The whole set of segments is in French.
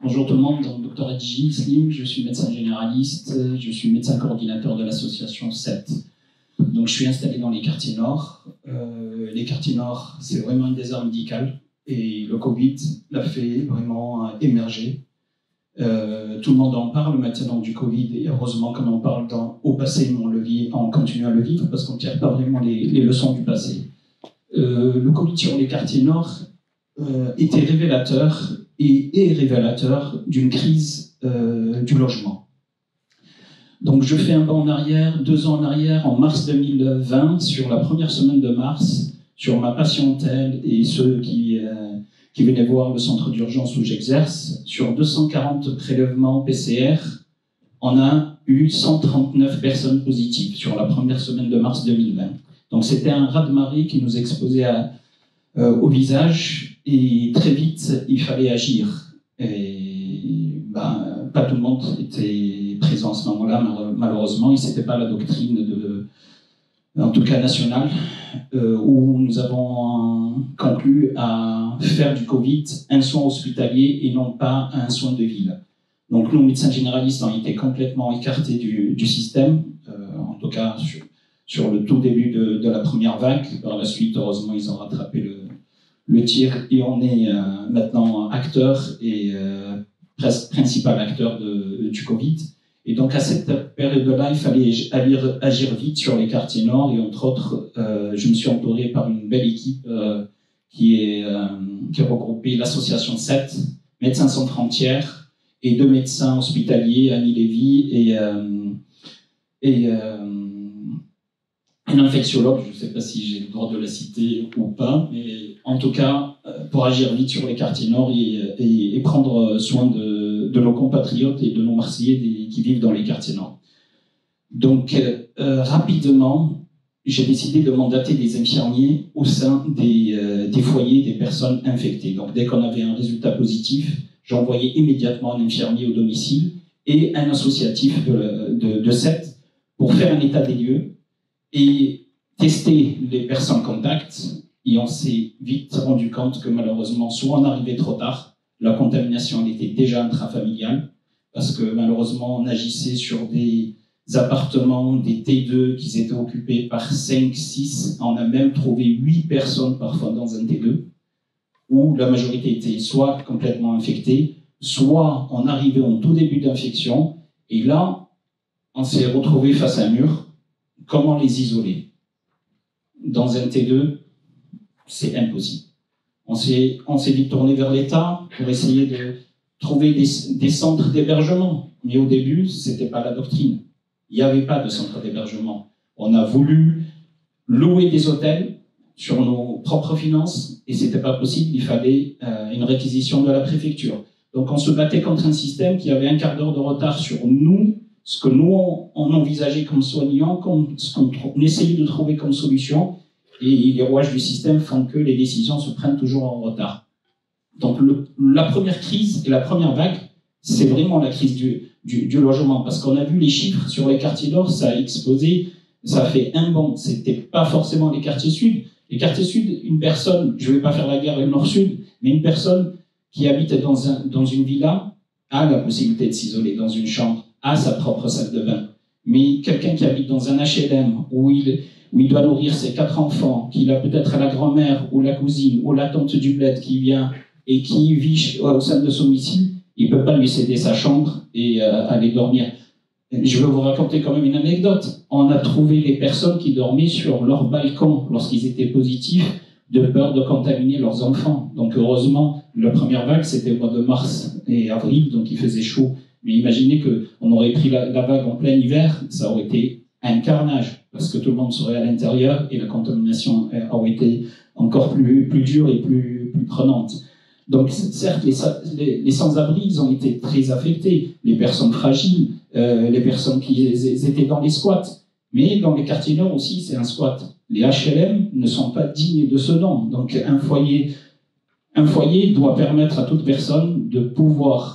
Bonjour tout le monde, donc Dr Adji Slim, je suis médecin généraliste, je suis médecin coordinateur de l'association 7. Donc je suis installé dans les quartiers nord. Les quartiers nord, c'est vraiment un désert médical et le Covid l'a fait vraiment émerger. Tout le monde en parle maintenant du Covid et heureusement qu'on en parle au passé, mais on continue à le vivre parce qu'on ne tire pas vraiment les leçons du passé. Le Covid sur les quartiers nord était révélateur et est révélateur d'une crise du logement. Donc je fais un bond en arrière, 2 ans en arrière, en mars 2020, sur la première semaine de mars, sur ma patientèle et ceux qui venaient voir le centre d'urgence où j'exerce, sur 240 prélèvements PCR, on a eu 139 personnes positives sur la première semaine de mars 2020. Donc c'était un raz-de-marée qui nous exposait au visage et très vite il fallait agir. Et pas tout le monde était présent à ce moment-là, malheureusement, et c'était pas la doctrine en tout cas nationale, où nous avons conclu à faire du Covid un soin hospitalier et non pas un soin de ville. Donc nous, médecins généralistes, ont été complètement écartés du système, en tout cas sur le tout début de la première vague. Par la suite, heureusement, ils ont rattrapé le tir et on est maintenant acteur et presque principal acteur du Covid. Et donc à cette période-là, il fallait agir vite sur les quartiers nord et entre autres, je me suis entouré par une belle équipe qui regroupait l'association 7, Médecins sans frontières, et 2 médecins hospitaliers, Annie Lévy et un infectiologue, je ne sais pas si j'ai le droit de la citer ou pas, mais en tout cas, pour agir vite sur les quartiers nord et prendre soin de nos compatriotes et de nos Marseillais qui vivent dans les quartiers nord. Donc, rapidement, j'ai décidé de mandater des infirmiers au sein des foyers des personnes infectées. Donc, dès qu'on avait un résultat positif, j'envoyais immédiatement un infirmier au domicile et un associatif de 7 pour faire un état des lieux et tester les personnes contacts. Et on s'est vite rendu compte que malheureusement, soit on arrivait trop tard, la contamination elle était déjà intrafamiliale, parce que malheureusement, on agissait sur des appartements, des T2 qui étaient occupés par 5, 6. On a même trouvé 8 personnes parfois dans un T2, où la majorité était soit complètement infectée, soit on arrivait au tout début d'infection, et là, on s'est retrouvé face à un mur. Comment les isoler? Dans un T2, c'est impossible. On s'est vite tourné vers l'État pour essayer de trouver des centres d'hébergement. Mais au début, ce n'était pas la doctrine. Il n'y avait pas de centre d'hébergement. On a voulu louer des hôtels sur nos propres finances et ce n'était pas possible. Il fallait une réquisition de la préfecture. Donc on se battait contre un système qui avait un quart d'heure de retard sur nous, ce que nous, on envisageait comme soignants, ce qu'on essayait de trouver comme solution, et les rouages du système font que les décisions se prennent toujours en retard. Donc la première crise et la première vague, c'est vraiment la crise du logement, parce qu'on a vu les chiffres sur les quartiers nord, ça a explosé, ça a fait un bond. C'était pas forcément les quartiers sud. Les quartiers sud, une personne, je vais pas faire la guerre nord-sud, mais une personne qui habite dans une villa a la possibilité de s'isoler dans une chambre, a sa propre salle de bain. Mais quelqu'un qui habite dans un HLM où il doit nourrir ses 4 enfants, qu'il a peut-être la grand-mère ou la cousine ou la tante du bled qui vient et qui vit au sein de son domicile, il ne peut pas lui céder sa chambre et aller dormir. Je vais vous raconter quand même une anecdote. On a trouvé les personnes qui dormaient sur leur balcon lorsqu'ils étaient positifs, de peur de contaminer leurs enfants. Donc heureusement, la première vague, c'était au mois de mars et avril, donc il faisait chaud. Mais imaginez qu'on aurait pris la vague en plein hiver, ça aurait été un carnage, parce que tout le monde serait à l'intérieur et la contamination aurait été encore plus dure et plus prenante. Donc certes, les sans-abri, ils ont été très affectés, les personnes fragiles, les personnes qui étaient dans les squats, mais dans les quartiers nord aussi, c'est un squat. Les HLM ne sont pas dignes de ce nom. Donc un foyer doit permettre à toute personne de pouvoir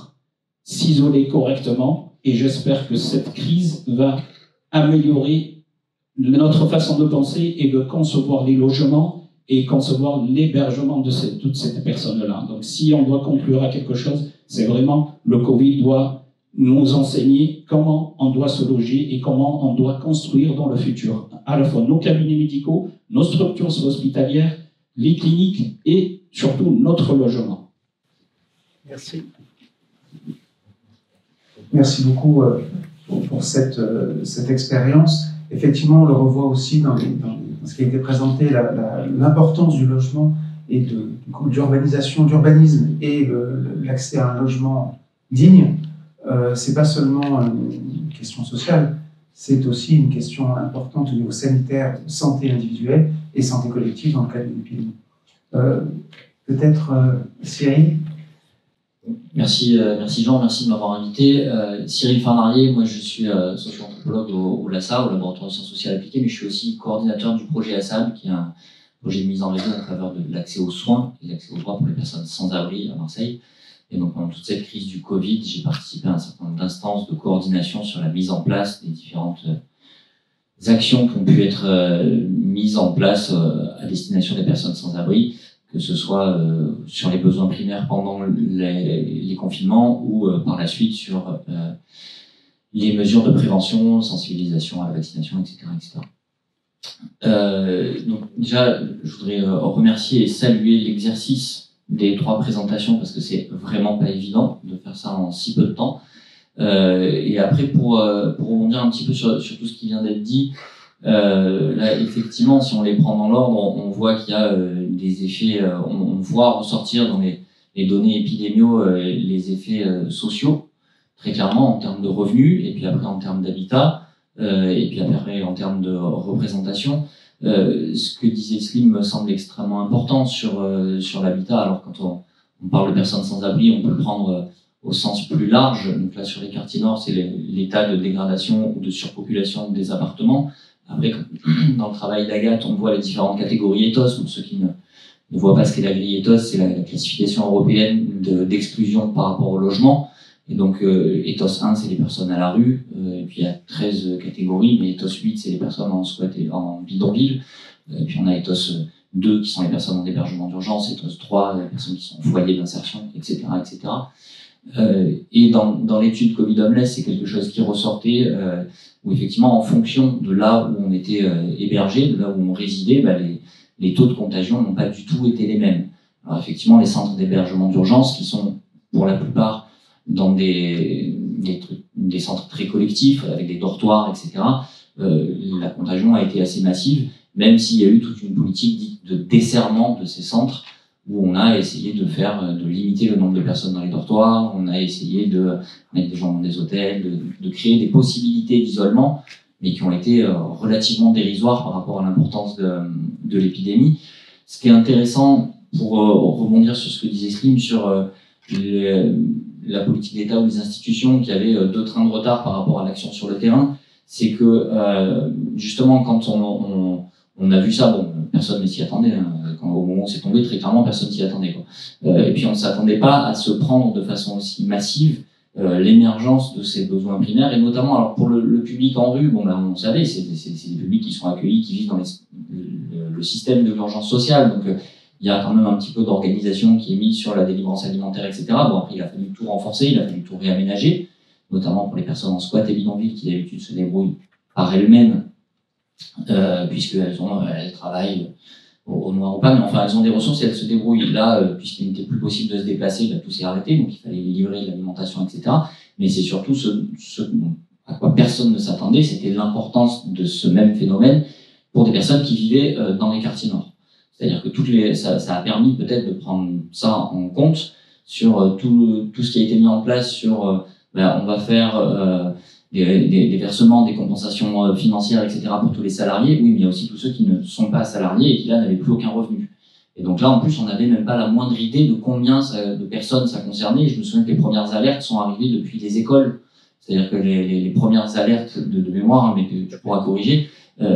s'isoler correctement, et j'espère que cette crise va améliorer notre façon de penser et de concevoir les logements et concevoir l'hébergement de toutes ces personnes-là. Donc si on doit conclure à quelque chose, c'est vraiment le Covid doit nous enseigner comment on doit se loger et comment on doit construire dans le futur. À la fois nos cabinets médicaux, nos structures hospitalières, les cliniques et surtout notre logement. Merci. Merci beaucoup pour cette expérience. Effectivement, on le revoit aussi dans ce qui a été présenté, l'importance du logement et de d'urbanisme et l'accès à un logement digne. C'est pas seulement une question sociale, c'est aussi une question importante au niveau sanitaire, santé individuelle et santé collective dans le cadre d'une épidémie. Peut-être Cyril. Merci Jean, merci de m'avoir invité. Cyril Farnarier, moi je suis socio-anthropologue au LASA, au Laboratoire de Sciences Sociales Appliquées, mais je suis aussi coordinateur du projet ASAB, qui est un projet de mise en réseau en faveur de l'accès aux soins et l'accès aux droits pour les personnes sans abri à Marseille. Et donc pendant toute cette crise du Covid, j'ai participé à un certain nombre d'instances de coordination sur la mise en place des différentes actions qui ont pu être mises en place à destination des personnes sans abri, que ce soit sur les besoins primaires pendant les confinements ou par la suite sur les mesures de prévention, sensibilisation à la vaccination, etc. Donc déjà, je voudrais remercier et saluer l'exercice des 3 présentations parce que c'est vraiment pas évident de faire ça en si peu de temps. Et après, pour rebondir un petit peu sur tout ce qui vient d'être dit, là, effectivement, si on les prend dans l'ordre, on voit qu'il y a des effets, on voit ressortir dans les données épidémiaux les effets sociaux, très clairement en termes de revenus, et puis après en termes d'habitat, et puis après en termes de représentation. Ce que disait Slim me semble extrêmement important sur l'habitat. Alors quand on parle de personnes sans abri, on peut le prendre au sens plus large. Donc là, sur les quartiers nord, c'est l'état de dégradation ou de surpopulation des appartements. Après, dans le travail d'Agathe, on voit les différentes catégories ethos. Pour ceux qui ne voient pas ce qu'est la grille ethos, c'est la classification européenne d'exclusion par rapport au logement. Et donc, ethos 1, c'est les personnes à la rue. Et puis, il y a 13 catégories. Mais ethos 8, c'est les personnes en squat et en bidonville. Et puis, on a ethos 2, qui sont les personnes en hébergement d'urgence. Ethos 3, les personnes qui sont en foyer d'insertion, etc., etc. Et dans l'étude Covid Homeless, c'est quelque chose qui ressortait où effectivement, en fonction de là où on était hébergé, de là où on résidait, les taux de contagion n'ont pas du tout été les mêmes. Alors effectivement, les centres d'hébergement d'urgence, qui sont pour la plupart dans des centres très collectifs, avec des dortoirs, etc., la contagion a été assez massive, même s'il y a eu toute une politique dite de desserrement de ces centres, où on a essayé de limiter le nombre de personnes dans les dortoirs, on a essayé de mettre des gens dans des hôtels, de créer des possibilités d'isolement, mais qui ont été relativement dérisoires par rapport à l'importance de l'épidémie. Ce qui est intéressant, pour rebondir sur ce que disait Slim, sur la politique d'État ou des institutions qui avaient 2 trains de retard par rapport à l'action sur le terrain, c'est que justement quand on a vu ça, bon, personne ne s'y attendait, hein. Au moment où c'est tombé, très clairement, personne s'y attendait, quoi. Et puis on ne s'attendait pas à se prendre de façon aussi massive l'émergence de ces besoins primaires, et notamment alors pour le public en rue, bon, on savait, c'est des publics qui sont accueillis, qui vivent dans le système de l'urgence sociale, donc il y a quand même un petit peu d'organisation qui est mise sur la délivrance alimentaire, etc. Bon, après, il a fallu tout renforcer, il a fallu tout réaménager, notamment pour les personnes en squat et bidonville qui d'habitude se débrouillent par elles-mêmes, puisqu'elles travaillent au noir ou pas, mais enfin elles ont des ressources et elles se débrouillent. Là, puisqu'il n'était plus possible de se déplacer, tout s'est arrêté, donc il fallait livrer l'alimentation, etc. Mais c'est surtout ce à quoi personne ne s'attendait, c'était l'importance de ce même phénomène pour des personnes qui vivaient dans les quartiers nord. C'est-à-dire que ça a permis peut-être de prendre ça en compte sur tout ce qui a été mis en place sur on va faire des versements, des compensations financières, etc. pour tous les salariés. Oui, mais il y a aussi tous ceux qui ne sont pas salariés et qui là n'avaient plus aucun revenu. Et donc là, en plus, on n'avait même pas la moindre idée de combien de personnes ça concernait. Et je me souviens que les premières alertes sont arrivées depuis les écoles. C'est-à-dire que les premières alertes de mémoire, hein, mais que tu pourras corriger,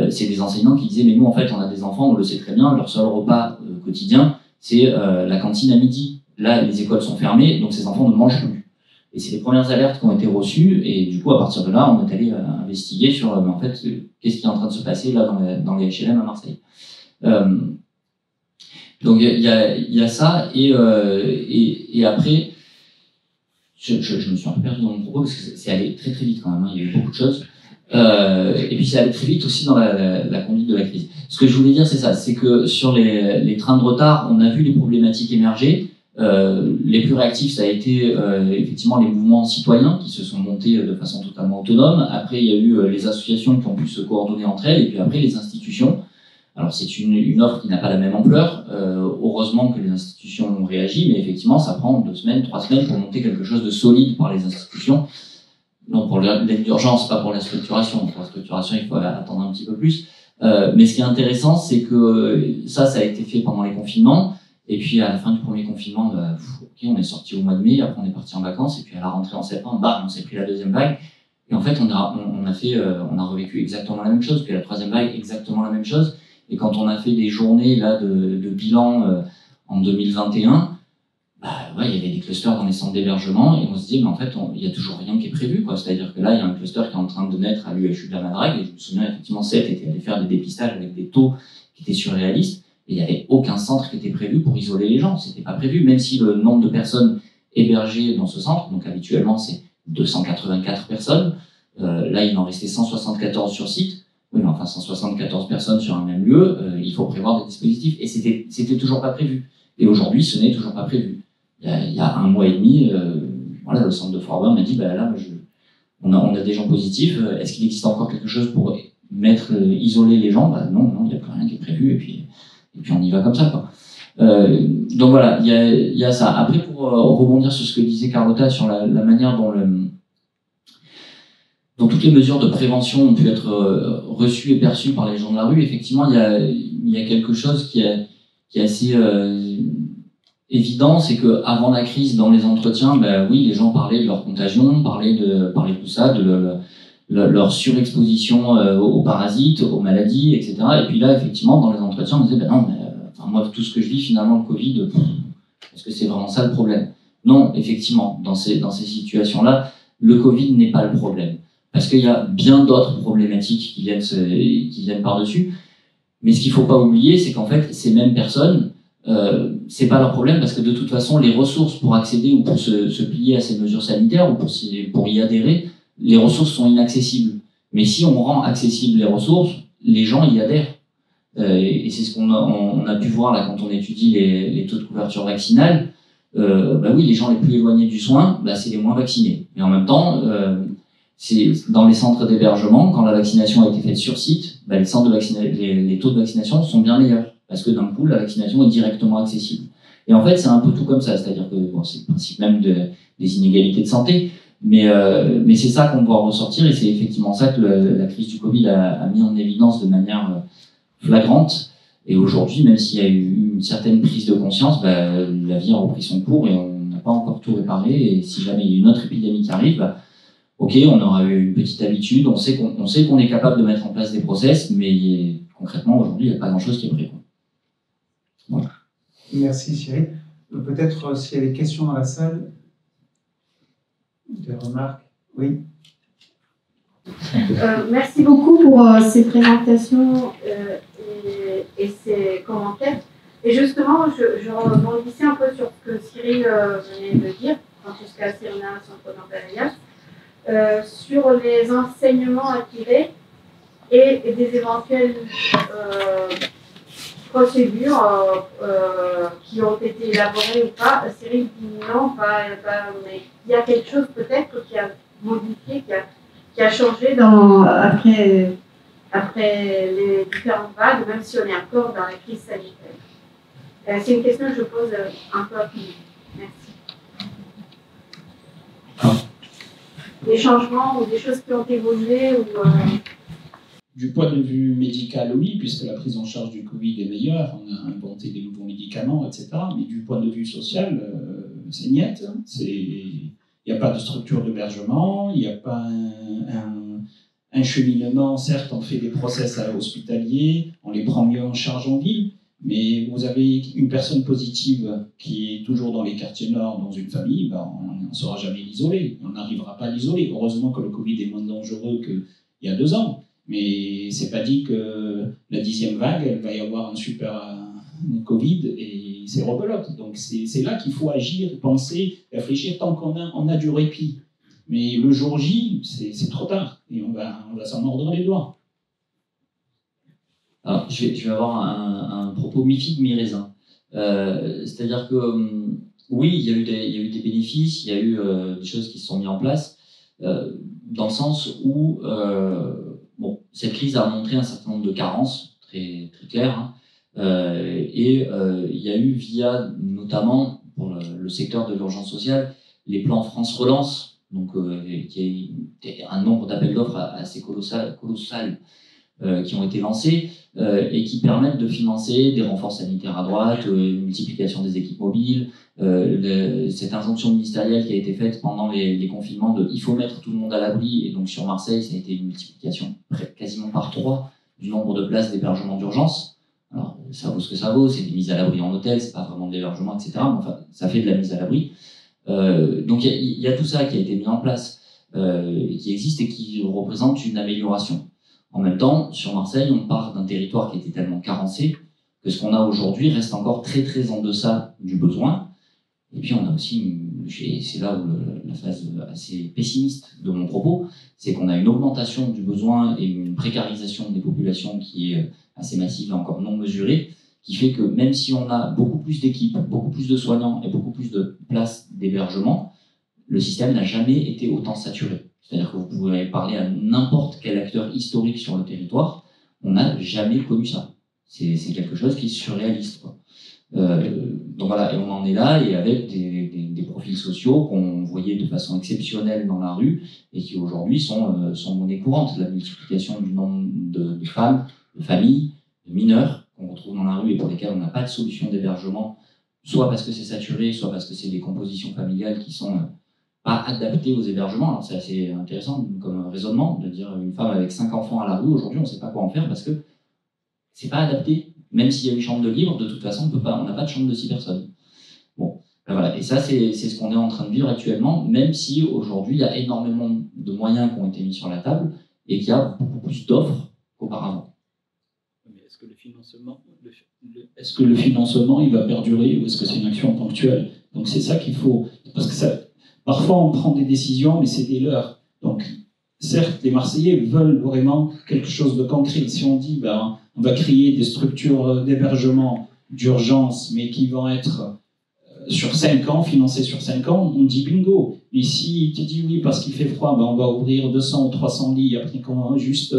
c'est des enseignants qui disaient, mais nous, en fait, on a des enfants, on le sait très bien, leur seul repas quotidien, c'est la cantine à midi. Là, les écoles sont fermées, donc ces enfants ne mangent plus. Et c'est les premières alertes qui ont été reçues, et du coup, à partir de là, on est allé investiguer sur, mais en fait, qu'est-ce qui est en train de se passer là dans les HLM à Marseille. Donc il y a ça, et après, je me suis un peu perdu dans mon propos parce que c'est allé très très vite quand même, hein, il y a eu beaucoup de choses. Et puis c'est allé très vite aussi dans la conduite de la crise. Ce que je voulais dire, c'est ça, c'est que sur les trains de retard, on a vu les problématiques émerger. Les plus réactifs, ça a été effectivement les mouvements citoyens qui se sont montés de façon totalement autonome. Après, il y a eu les associations qui ont pu se coordonner entre elles, et puis après les institutions. Alors c'est une offre qui n'a pas la même ampleur. Heureusement que les institutions ont réagi, mais effectivement, ça prend 2 semaines, 3 semaines pour monter quelque chose de solide par les institutions. Non, pour l'aide d'urgence, pas pour la structuration. Pour la structuration, il faut attendre un petit peu plus. Mais ce qui est intéressant, c'est que ça a été fait pendant les confinements. Et puis à la fin du premier confinement, on est sorti au mois de mai, après on est parti en vacances, et puis à la rentrée en septembre, on s'est pris la deuxième vague. Et en fait, on a revécu exactement la même chose. Puis la troisième vague, exactement la même chose. Et quand on a fait des journées là de bilan en 2021, il y avait des clusters dans les centres d'hébergement, et on se dit, mais en fait, il y a toujours rien qui est prévu, quoi. C'est-à-dire que là, il y a un cluster qui est en train de naître à l'UHU de la Madrague, et je me souviens effectivement, Seth était allé faire des dépistages avec des taux qui étaient surréalistes, et il n'y avait aucun centre qui était prévu pour isoler les gens. C'était pas prévu, même si le nombre de personnes hébergées dans ce centre, donc habituellement c'est 284 personnes, là il en restait 174 sur site. Oui, mais enfin 174 personnes sur un même lieu, il faut prévoir des dispositifs, et c'était toujours pas prévu. Et aujourd'hui, ce n'est toujours pas prévu. Il y a 1 mois et demi, le centre de Fort-Aubin m'a dit, on a des gens positifs, est-ce qu'il existe encore quelque chose pour isoler les gens? Non, il n'y a plus rien qui est prévu, et puis on y va comme ça, quoi. Donc voilà, il y a ça. Après, pour rebondir sur ce que disait Carlotta, sur la manière dont toutes les mesures de prévention ont pu être reçues et perçues par les gens de la rue, effectivement, il y a quelque chose qui est assez évident, c'est que avant la crise, dans les entretiens, oui, les gens parlaient de leur contagion, parlaient de tout ça, de leur surexposition aux parasites, aux maladies, etc. Et puis là, effectivement, dans les entretiens, on disait, moi, tout ce que je vis, finalement, le Covid, est-ce que c'est vraiment ça le problème? Non, effectivement, dans ces situations-là, le Covid n'est pas le problème. Parce qu'il y a bien d'autres problématiques qui viennent par-dessus. Mais ce qu'il ne faut pas oublier, c'est qu'en fait, ces mêmes personnes, c'est pas leur problème, parce que de toute façon, les ressources pour accéder ou pour se plier à ces mesures sanitaires ou pour y adhérer, les ressources sont inaccessibles. Mais si on rend accessibles les ressources, les gens y adhèrent. Et c'est ce qu'on a pu voir là quand on étudie les taux de couverture vaccinale. Oui, les gens les plus éloignés du soin, c'est les moins vaccinés. Mais en même temps, c'est dans les centres d'hébergement, quand la vaccination a été faite sur site, les taux de vaccination sont bien meilleurs, parce que d'un coup, la vaccination est directement accessible. Et en fait, c'est un peu tout comme ça, c'est-à-dire que c'est le principe même des inégalités de santé, mais c'est ça qu'on doit ressortir, et c'est effectivement ça que la crise du Covid a mis en évidence de manière flagrante. Et aujourd'hui, même s'il y a eu une certaine prise de conscience, la vie a repris son cours et on n'a pas encore tout réparé, et si jamais il y a une autre épidémie qui arrive, ok, on aura eu une petite habitude, on sait qu'on est capable de mettre en place des process, mais concrètement, aujourd'hui, il n'y a pas grand-chose qui est prêt. Voilà. Merci Cyril. Peut-être s'il y a des questions dans la salle, des remarques. Oui. Merci beaucoup pour ces présentations et ces commentaires. Et justement, je rebondissais un peu sur ce que Cyril venait de dire, en tout cas Cyrina, Centre d'Antarias, sur les enseignements à tirer et des éventuelles procédures qui ont été élaborées ou pas. Cyril dit non, pas, mais il y a quelque chose peut-être qui a modifié, qui a changé après les différentes vagues, même si on est encore dans la crise sanitaire. C'est une question que je pose un peu à tout le monde. Merci. Des changements ou des choses qui ont évolué ou Du point de vue médical, oui, puisque la prise en charge du Covid est meilleure, on a inventé des nouveaux médicaments, etc. Mais du point de vue social, c'est niet. Il n'y a pas de structure d'hébergement, il n'y a pas un cheminement. Certes, on fait des process hospitaliers, on les prend mieux en charge en ville, mais vous avez une personne positive qui est toujours dans les quartiers nord, dans une famille, on ne saura jamais l'isoler, on n'arrivera pas à l'isoler. Heureusement que le Covid est moins dangereux qu'il y a 2 ans, mais c'est pas dit que la 10e vague, elle va y avoir un super Covid, et c'est rebelote. Donc c'est là qu'il faut agir, penser, réfléchir tant qu'on a du répit. Mais le jour J, c'est trop tard, et on va s'en mordre les doigts. Alors, je vais avoir un propos mi-figue, mi-raisin. C'est-à-dire que, oui, il y a eu des bénéfices, il y a eu des choses qui se sont mises en place, dans le sens où cette crise a montré un certain nombre de carences, très, très claires, hein, et il y a eu, via notamment pour le secteur de l'urgence sociale, les plans France Relance, donc, qui est un nombre d'appels d'offres assez colossal qui ont été lancés et qui permettent de financer des renforts sanitaires à droite, une multiplication des équipes mobiles, cette injonction ministérielle qui a été faite pendant les confinements de il faut mettre tout le monde à l'abri, et donc sur Marseille ça a été une multiplication quasiment par 3 du nombre de places d'hébergement d'urgence. Alors ça vaut ce que ça vaut, c'est des mises à l'abri en hôtel, c'est pas vraiment de l'hébergement, etc. Mais enfin ça fait de la mise à l'abri. Donc il y a tout ça qui a été mis en place, qui existe et qui représente une amélioration. En même temps, sur Marseille, on part d'un territoire qui était tellement carencé que ce qu'on a aujourd'hui reste encore très très en deçà du besoin. Et puis on a aussi, c'est là où la phase assez pessimiste de mon propos, c'est qu'on a une augmentation du besoin et une précarisation des populations qui est assez massive et encore non mesurée, qui fait que même si on a beaucoup plus d'équipes, beaucoup plus de soignants et beaucoup plus de places d'hébergement, le système n'a jamais été autant saturé. C'est-à-dire que vous pouvez parler à n'importe quel acteur historique sur le territoire, on n'a jamais connu ça. C'est quelque chose qui est surréaliste, quoi. Donc voilà, et on en est là, et avec des profils sociaux qu'on voyait de façon exceptionnelle dans la rue, et qui aujourd'hui sont monnaie courante. La multiplication du nombre de femmes, de familles, de mineurs qu'on retrouve dans la rue et pour lesquels on n'a pas de solution d'hébergement, soit parce que c'est saturé, soit parce que c'est des compositions familiales qui sont pas adaptées aux hébergements. Alors c'est assez intéressant comme raisonnement de dire une femme avec 5 enfants à la rue, aujourd'hui on ne sait pas quoi en faire parce que c'est pas adapté. Même s'il y a une chambre de libre, de toute façon on n'a pas de chambre de 6 personnes. Bon, ben voilà. Et ça c'est ce qu'on est en train de vivre actuellement, même si aujourd'hui il y a énormément de moyens qui ont été mis sur la table et qu'il y a beaucoup plus d'offres qu'auparavant. Mais est-ce que le financement il va perdurer ou est-ce que c'est une action ponctuelle? Donc c'est ça qu'il faut, parce que parfois on prend des décisions mais c'est des leurs. Donc certes les Marseillais veulent vraiment quelque chose de concret. Si on dit on va créer des structures d'hébergement d'urgence mais qui vont être sur 5 ans, financées sur 5 ans, on dit bingo. Mais si tu dis oui parce qu'il fait froid, on va ouvrir 200 ou 300 lits, après quand juste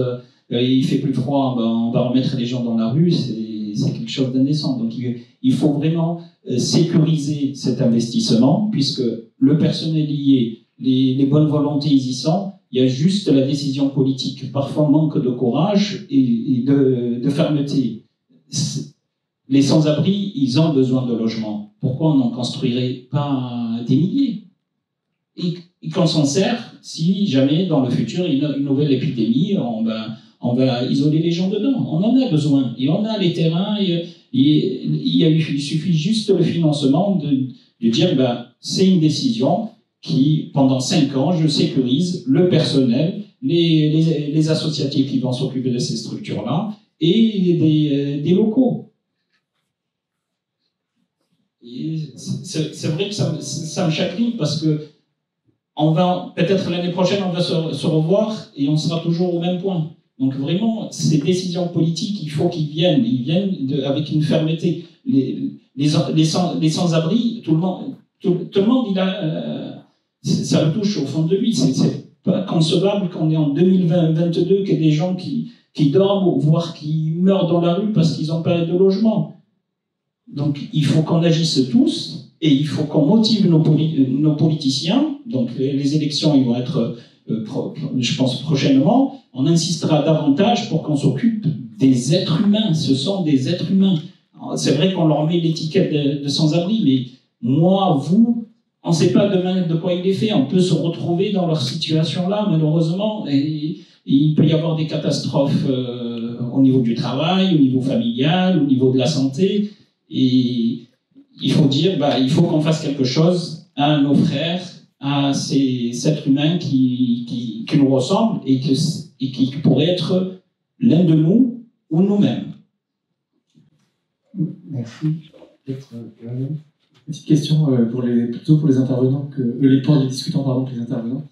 il fait plus froid, on va remettre les gens dans la rue, c'est quelque chose d'indécent. Donc il faut vraiment sécuriser cet investissement, puisque le personnel y est, les bonnes volontés y sont, il y a juste la décision politique, parfois manque de courage et de fermeté. Les sans-abri, ils ont besoin de logement. Pourquoi on n'en construirait pas des milliers? Et qu'on s'en sert si jamais dans le futur il y a une nouvelle épidémie, on va isoler les gens dedans. On en a besoin. Et on a les terrains. Il suffit juste le financement de dire c'est une décision qui, pendant 5 ans, je sécurise le personnel, les associatifs qui vont s'occuper de ces structures-là et des locaux. C'est vrai que ça me chagrine parce que peut-être l'année prochaine, on va se revoir et on sera toujours au même point. Donc vraiment, ces décisions politiques, il faut qu'ils viennent avec une fermeté. Les sans-abri, tout le monde, ça le touche au fond de lui. C'est pas concevable qu'on est en 2022 que des gens qui dorment, voire qui meurent dans la rue parce qu'ils n'ont pas de logement. Donc il faut qu'on agisse tous et il faut qu'on motive nos politiciens. Donc les élections, ils vont être, je pense, prochainement. On insistera davantage pour qu'on s'occupe des êtres humains. Ce sont des êtres humains. C'est vrai qu'on leur met l'étiquette de sans-abri, mais moi, vous, on ne sait pas demain de quoi il est fait. On peut se retrouver dans leur situation-là, malheureusement, et il peut y avoir des catastrophes au niveau du travail, au niveau familial, au niveau de la santé. Et il faut dire, il faut qu'on fasse quelque chose à nos frères, à ces êtres humains qui nous ressemblent et qui pourraient être l'un de nous ou nous-mêmes. Merci. Peut-être, Petite question plutôt pour les intervenants, pour les discutants, pardon, que les intervenants.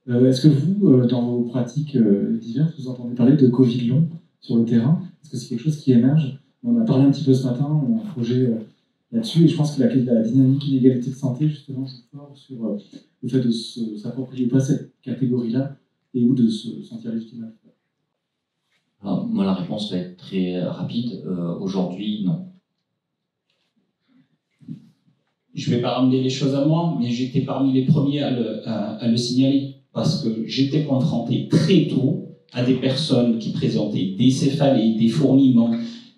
Est-ce que vous, dans vos pratiques diverses, vous entendez parler de Covid long sur le terrain? Est-ce que c'est quelque chose qui émerge? On a parlé un petit peu ce matin, on a un projet là-dessus, et je pense que la dynamique inégalité de santé, justement, joue fort sur le fait de s'approprier pas cette catégorie-là, et ou de se sentir légitime. Alors, moi, la réponse va être très rapide. Aujourd'hui, non. Je ne vais pas ramener les choses à moi, mais j'étais parmi les premiers à le signaler, parce que j'étais confronté très tôt à des personnes qui présentaient des céphalées, des fourmillements,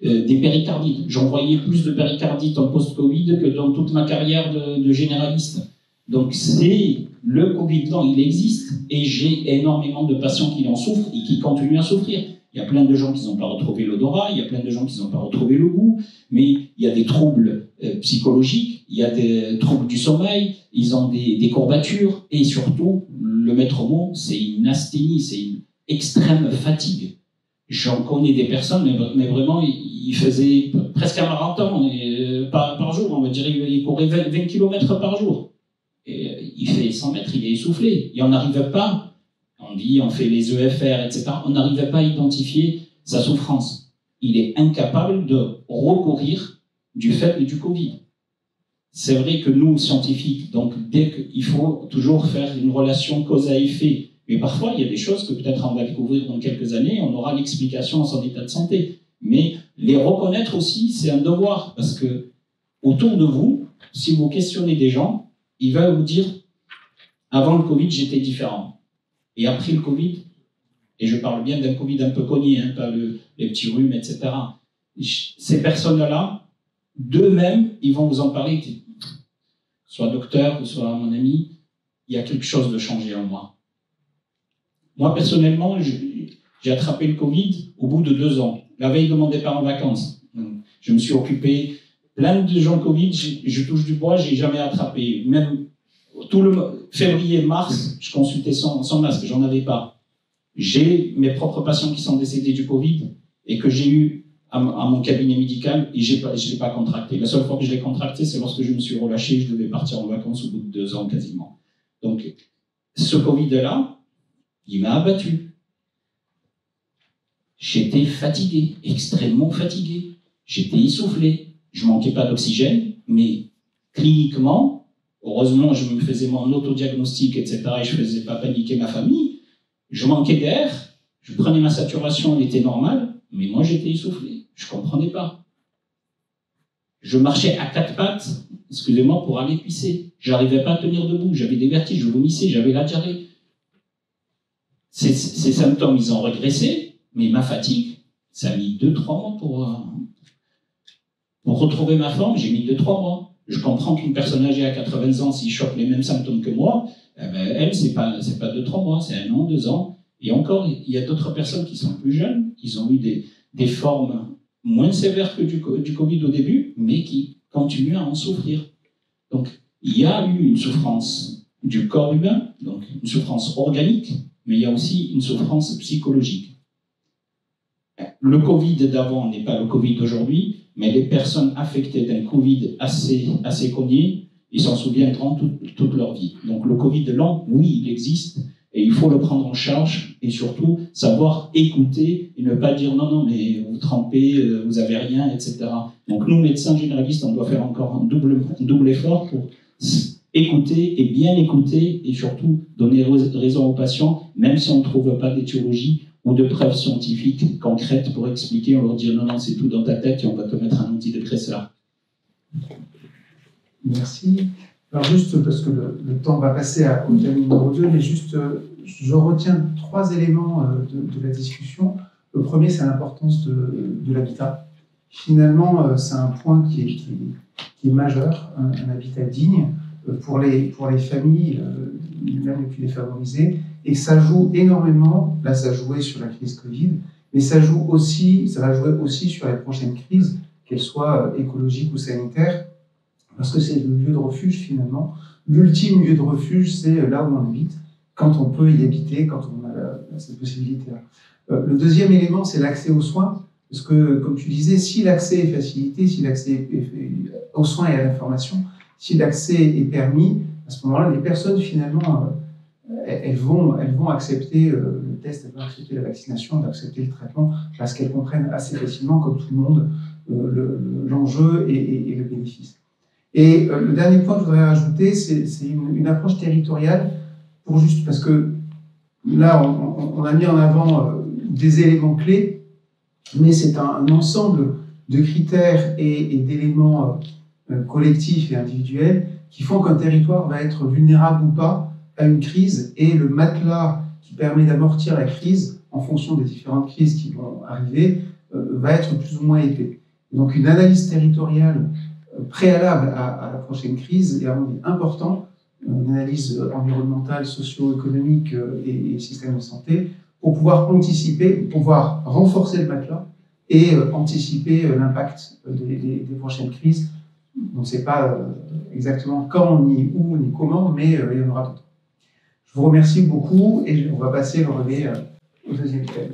des péricardites. J'en voyais plus de péricardites en post-Covid que dans toute ma carrière de généraliste. Donc le Covid long, il existe, et j'ai énormément de patients qui en souffrent et qui continuent à souffrir. Il y a plein de gens qui n'ont pas retrouvé l'odorat, il y a plein de gens qui n'ont pas retrouvé le goût, mais il y a des troubles psychologiques, il y a des troubles du sommeil, ils ont des courbatures, et surtout, le maître mot, c'est une asthénie, c'est une extrême fatigue. J'en connais des personnes, mais vraiment, ils faisaient presque un marathon par jour, on va dire, ils couraient 20 km par jour. Et il fait 100 mètres, il est essoufflé, il n'en arrive pas. On fait les EFR, etc. On n'arrivait pas à identifier sa souffrance. Il est incapable de recourir du fait du Covid. C'est vrai que nous, scientifiques, donc il faut toujours faire une relation cause à effet. Mais parfois, il y a des choses que peut-être on va découvrir dans quelques années, on aura l'explication en son état de santé. Mais les reconnaître aussi, c'est un devoir. Parce que autour de vous, si vous questionnez des gens, ils vont vous dire « Avant le Covid, j'étais différent. Et après le Covid, et je parle bien d'un Covid un peu cogné, hein, pas les petits rhumes, etc. Ces personnes-là, d'eux-mêmes, ils vont vous en parler, soit docteur, soit mon ami, il y a quelque chose de changé en moi. Moi, personnellement, j'ai attrapé le Covid au bout de 2 ans, la veille de mon départ en vacances. Je me suis occupé, plein de gens Covid, je touche du bois, je n'ai jamais attrapé. Même tout le février, mars, je consultais sans masque, j'en avais pas. J'ai mes propres patients qui sont décédés du Covid et que j'ai eu à mon cabinet médical et je ne l'ai pas contracté. La seule fois que je l'ai contracté, c'est lorsque je me suis relâché, je devais partir en vacances au bout de 2 ans quasiment. Donc, ce Covid-là, il m'a abattu. J'étais fatigué, extrêmement fatigué. J'étais essoufflé. Je ne manquais pas d'oxygène, mais cliniquement, heureusement, je me faisais mon autodiagnostic, etc., et je ne faisais pas paniquer ma famille. Je manquais d'air, je prenais ma saturation, elle était normale, mais moi, j'étais essoufflé. Je ne comprenais pas. Je marchais à 4 pattes, excusez-moi, pour aller pisser. Je n'arrivais pas à tenir debout, j'avais des vertiges, je vomissais, j'avais la diarrhée. Ces symptômes, ils ont régressé, mais ma fatigue, ça a mis 2-3 mois pour retrouver ma forme, j'ai mis 2-3 mois. Je comprends qu'une personne âgée à 80 ans, s'il chope les mêmes symptômes que moi, elle, c'est pas 2-3 mois, c'est 1 an, 2 ans. Et encore, il y a d'autres personnes qui sont plus jeunes, qui ont eu des formes moins sévères que du Covid au début, mais qui continuent à en souffrir. Donc, il y a eu une souffrance du corps humain, donc une souffrance organique, mais il y a aussi une souffrance psychologique. Le Covid d'avant n'est pas le Covid d'aujourd'hui, mais les personnes affectées d'un Covid assez cogné, ils s'en souviendront toute leur vie. Donc le Covid long, oui, il existe, et il faut le prendre en charge, et surtout savoir écouter, et ne pas dire non, mais vous trempez, vous avez rien, etc. Donc nous, médecins généralistes, on doit faire encore un double effort pour écouter, et bien écouter, et surtout donner raison aux patients, même si on ne trouve pas d'étiologie ou de preuves scientifiques concrètes pour expliquer, on leur dit non, c'est tout dans ta tête et on va te mettre un antidépresseur. Merci. Alors juste parce que le temps va passer au thème numéro 2, mais juste je retiens 3 éléments de la discussion. Le premier, c'est l'importance de l'habitat. Finalement, c'est un point qui est majeur, un habitat digne pour les familles, même les plus défavorisées. Et ça joue énormément, là ça jouait sur la crise Covid, mais ça va jouer aussi sur les prochaines crises, qu'elles soient écologiques ou sanitaires, parce que c'est le lieu de refuge finalement. L'ultime lieu de refuge, c'est là où on habite, quand on peut y habiter, quand on a cette possibilité-là. Le deuxième élément, c'est l'accès aux soins. Parce que, comme tu disais, si l'accès est facilité, si l'accès aux soins et à l'information, si l'accès est permis, à ce moment-là, les personnes, finalement, elles vont accepter le test, elles vont accepter la vaccination, elles vont accepter le traitement, parce qu'elles comprennent assez facilement, comme tout le monde, l'enjeu et le bénéfice. Et le dernier point que je voudrais rajouter, c'est une approche territoriale, parce que là, on a mis en avant des éléments clés, mais c'est un ensemble de critères et d'éléments collectifs et individuels qui font qu'un territoire va être vulnérable ou pas à une crise, et le matelas qui permet d'amortir la crise en fonction des différentes crises qui vont arriver va être plus ou moins épais. Donc une analyse territoriale préalable à la prochaine crise est important, une analyse environnementale, socio-économique et système de santé, pour pouvoir anticiper, pour pouvoir renforcer le matelas et anticiper l'impact des prochaines crises. On ne sait pas exactement quand, ni où, ni comment, mais il y en aura d'autres. Je vous remercie beaucoup et on va passer le relais au deuxième thème.